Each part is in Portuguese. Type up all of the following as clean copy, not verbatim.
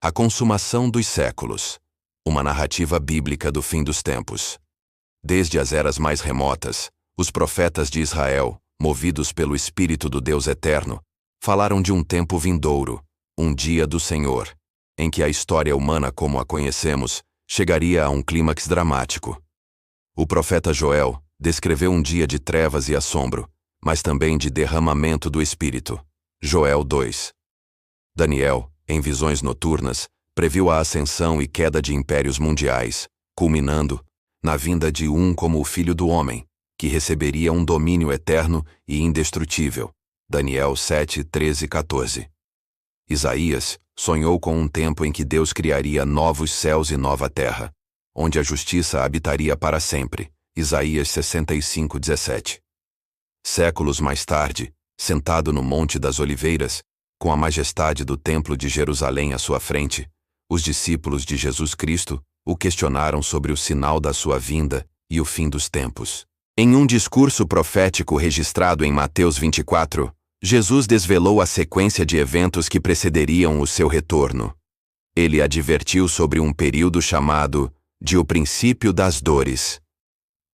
A consumação dos séculos. Uma narrativa bíblica do fim dos tempos. Desde as eras mais remotas, os profetas de Israel, movidos pelo Espírito do Deus Eterno, falaram de um tempo vindouro, um dia do Senhor, em que a história humana como a conhecemos chegaria a um clímax dramático. O profeta Joel descreveu um dia de trevas e assombro, mas também de derramamento do Espírito. Joel 2. Daniel, em visões noturnas, previu a ascensão e queda de impérios mundiais, culminando na vinda de um como o Filho do Homem, que receberia um domínio eterno e indestrutível. Daniel 7, 13 e 14. Isaías sonhou com um tempo em que Deus criaria novos céus e nova terra, onde a justiça habitaria para sempre. Isaías 65, 17. Séculos mais tarde, sentado no Monte das Oliveiras, com a majestade do Templo de Jerusalém à sua frente, os discípulos de Jesus Cristo o questionaram sobre o sinal da sua vinda e o fim dos tempos. Em um discurso profético registrado em Mateus 24, Jesus desvelou a sequência de eventos que precederiam o seu retorno. Ele advertiu sobre um período chamado de o princípio das dores.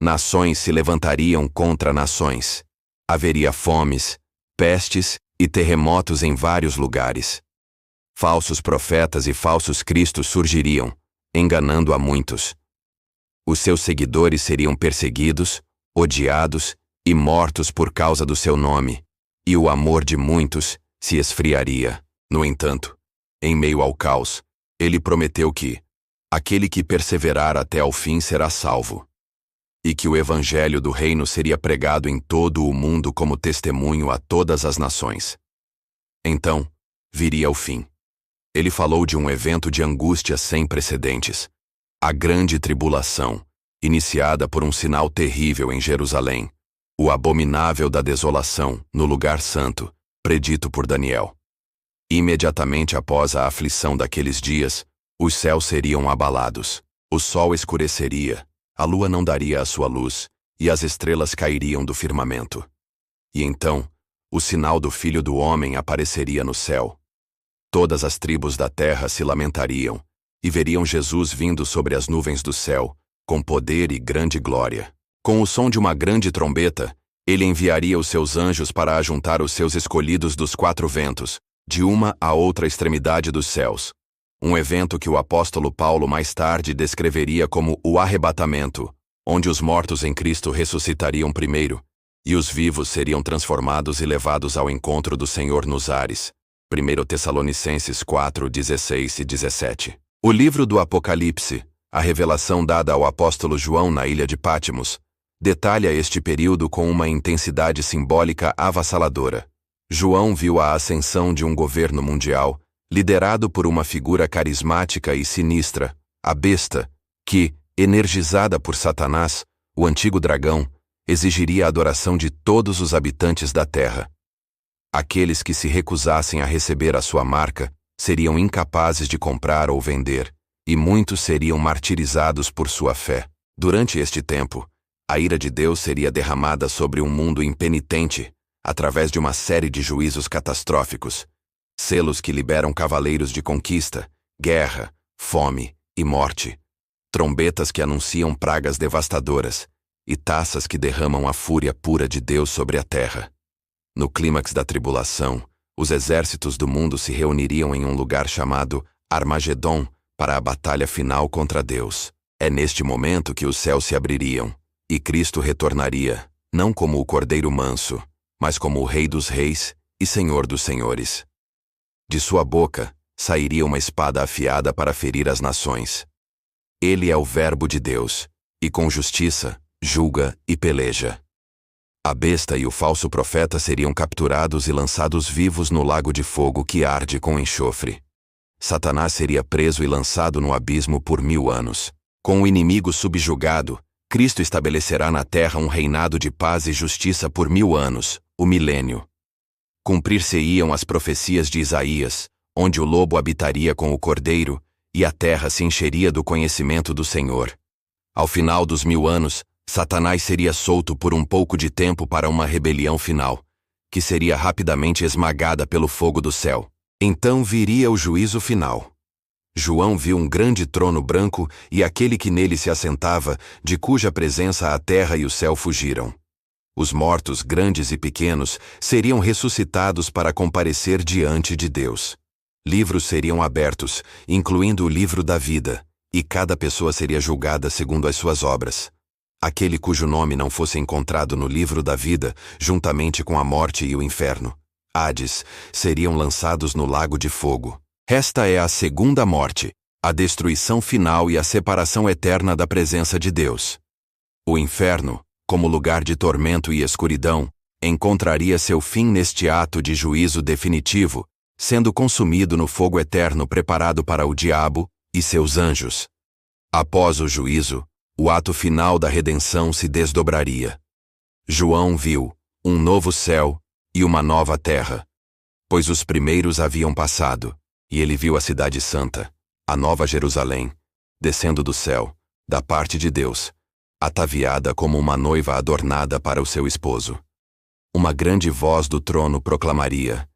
Nações se levantariam contra nações. Haveria fomes, pestes e terremotos em vários lugares. Falsos profetas e falsos cristos surgiriam, enganando a muitos. Os seus seguidores seriam perseguidos, odiados e mortos por causa do seu nome, e o amor de muitos se esfriaria. No entanto, em meio ao caos, ele prometeu que aquele que perseverar até ao fim será salvo, e que o evangelho do reino seria pregado em todo o mundo como testemunho a todas as nações. Então, viria o fim. Ele falou de um evento de angústia sem precedentes, a grande tribulação, iniciada por um sinal terrível em Jerusalém, o abominável da desolação no lugar santo, predito por Daniel. Imediatamente após a aflição daqueles dias, os céus seriam abalados, o sol escureceria, a lua não daria a sua luz, e as estrelas cairiam do firmamento. E então, o sinal do Filho do Homem apareceria no céu. Todas as tribos da terra se lamentariam, e veriam Jesus vindo sobre as nuvens do céu, com poder e grande glória. Com o som de uma grande trombeta, ele enviaria os seus anjos para ajuntar os seus escolhidos dos quatro ventos, de uma a outra extremidade dos céus. Um evento que o apóstolo Paulo mais tarde descreveria como o arrebatamento, onde os mortos em Cristo ressuscitariam primeiro, e os vivos seriam transformados e levados ao encontro do Senhor nos ares. 1 Tessalonicenses 4, 16 e 17. O livro do Apocalipse, a revelação dada ao apóstolo João na ilha de Patmos, detalha este período com uma intensidade simbólica avassaladora. João viu a ascensão de um governo mundial, liderado por uma figura carismática e sinistra, a besta, que, energizada por Satanás, o antigo dragão, exigiria a adoração de todos os habitantes da terra. Aqueles que se recusassem a receber a sua marca seriam incapazes de comprar ou vender, e muitos seriam martirizados por sua fé. Durante este tempo, a ira de Deus seria derramada sobre um mundo impenitente, através de uma série de juízos catastróficos, selos que liberam cavaleiros de conquista, guerra, fome e morte, trombetas que anunciam pragas devastadoras, e taças que derramam a fúria pura de Deus sobre a terra. No clímax da tribulação, os exércitos do mundo se reuniriam em um lugar chamado Armagedon para a batalha final contra Deus. É neste momento que os céus se abririam, e Cristo retornaria, não como o Cordeiro manso, mas como o Rei dos reis e Senhor dos senhores. De sua boca sairia uma espada afiada para ferir as nações. Ele é o Verbo de Deus, e com justiça julga e peleja. A besta e o falso profeta seriam capturados e lançados vivos no lago de fogo que arde com enxofre. Satanás seria preso e lançado no abismo por 1000 anos. Com o inimigo subjugado, Cristo estabelecerá na terra um reinado de paz e justiça por 1000 anos, o milênio. Cumprir-se-iam as profecias de Isaías, onde o lobo habitaria com o cordeiro, e a terra se encheria do conhecimento do Senhor. Ao final dos 1000 anos, Satanás seria solto por um pouco de tempo para uma rebelião final, que seria rapidamente esmagada pelo fogo do céu. Então viria o juízo final. João viu um grande trono branco e aquele que nele se assentava, de cuja presença a terra e o céu fugiram. Os mortos, grandes e pequenos, seriam ressuscitados para comparecer diante de Deus. Livros seriam abertos, incluindo o livro da vida, e cada pessoa seria julgada segundo as suas obras. Aquele cujo nome não fosse encontrado no livro da vida, juntamente com a morte e o inferno, Hades, seriam lançados no lago de fogo. Esta é a segunda morte, a destruição final e a separação eterna da presença de Deus. O inferno, como lugar de tormento e escuridão, encontraria seu fim neste ato de juízo definitivo, sendo consumido no fogo eterno preparado para o diabo e seus anjos. Após o juízo, o ato final da redenção se desdobraria. João viu um novo céu e uma nova terra, pois os primeiros haviam passado, e ele viu a cidade santa, a nova Jerusalém, descendo do céu, da parte de Deus, ataviada como uma noiva adornada para o seu esposo. Uma grande voz do trono proclamaria: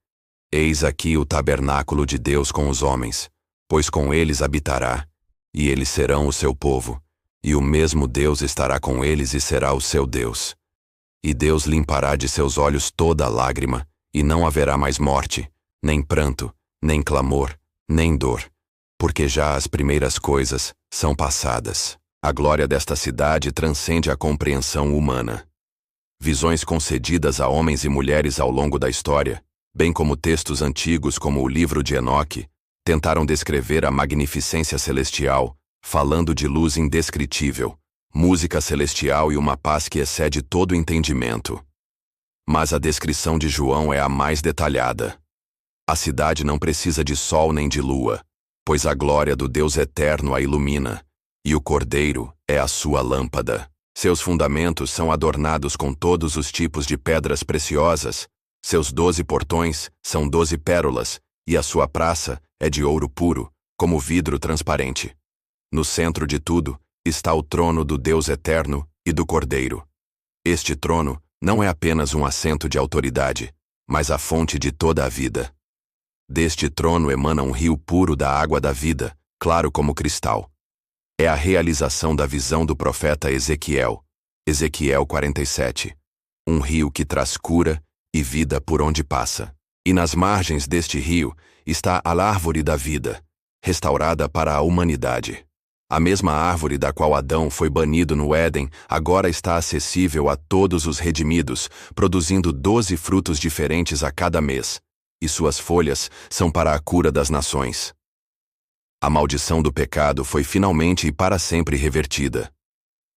Eis aqui o tabernáculo de Deus com os homens, pois com eles habitará, e eles serão o seu povo, e o mesmo Deus estará com eles e será o seu Deus. E Deus limpará de seus olhos toda lágrima, e não haverá mais morte, nem pranto, nem clamor, nem dor, porque já as primeiras coisas são passadas. A glória desta cidade transcende a compreensão humana. Visões concedidas a homens e mulheres ao longo da história, bem como textos antigos como o livro de Enoque, tentaram descrever a magnificência celestial, falando de luz indescritível, música celestial e uma paz que excede todo entendimento. Mas a descrição de João é a mais detalhada. A cidade não precisa de sol nem de lua, pois a glória do Deus eterno a ilumina, e o Cordeiro é a sua lâmpada. Seus fundamentos são adornados com todos os tipos de pedras preciosas, seus 12 portões são 12 pérolas, e a sua praça é de ouro puro, como vidro transparente. No centro de tudo está o trono do Deus eterno e do Cordeiro. Este trono não é apenas um assento de autoridade, mas a fonte de toda a vida. Deste trono emana um rio puro da água da vida, claro como cristal. É a realização da visão do profeta Ezequiel, Ezequiel 47. Um rio que traz cura e vida por onde passa. E nas margens deste rio está a árvore da vida, restaurada para a humanidade. A mesma árvore da qual Adão foi banido no Éden agora está acessível a todos os redimidos, produzindo 12 frutos diferentes a cada mês, e suas folhas são para a cura das nações. A maldição do pecado foi finalmente e para sempre revertida.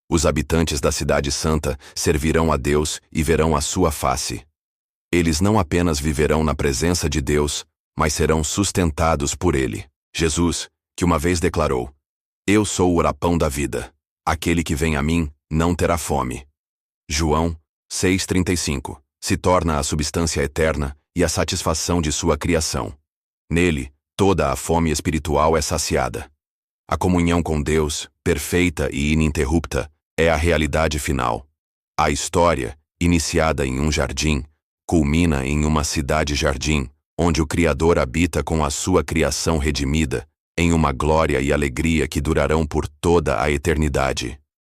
Os habitantes da Cidade Santa servirão a Deus e verão a sua face. Eles não apenas viverão na presença de Deus, mas serão sustentados por Ele. Jesus, que uma vez declarou: Eu sou o pão da vida. Aquele que vem a mim não terá fome. João 6,35 se torna a substância eterna e a satisfação de sua criação. Nele, toda a fome espiritual é saciada. A comunhão com Deus, perfeita e ininterrupta, é a realidade final. A história, iniciada em um jardim, culmina em uma cidade-jardim, onde o Criador habita com a sua criação redimida, em uma glória e alegria que durarão por toda a eternidade.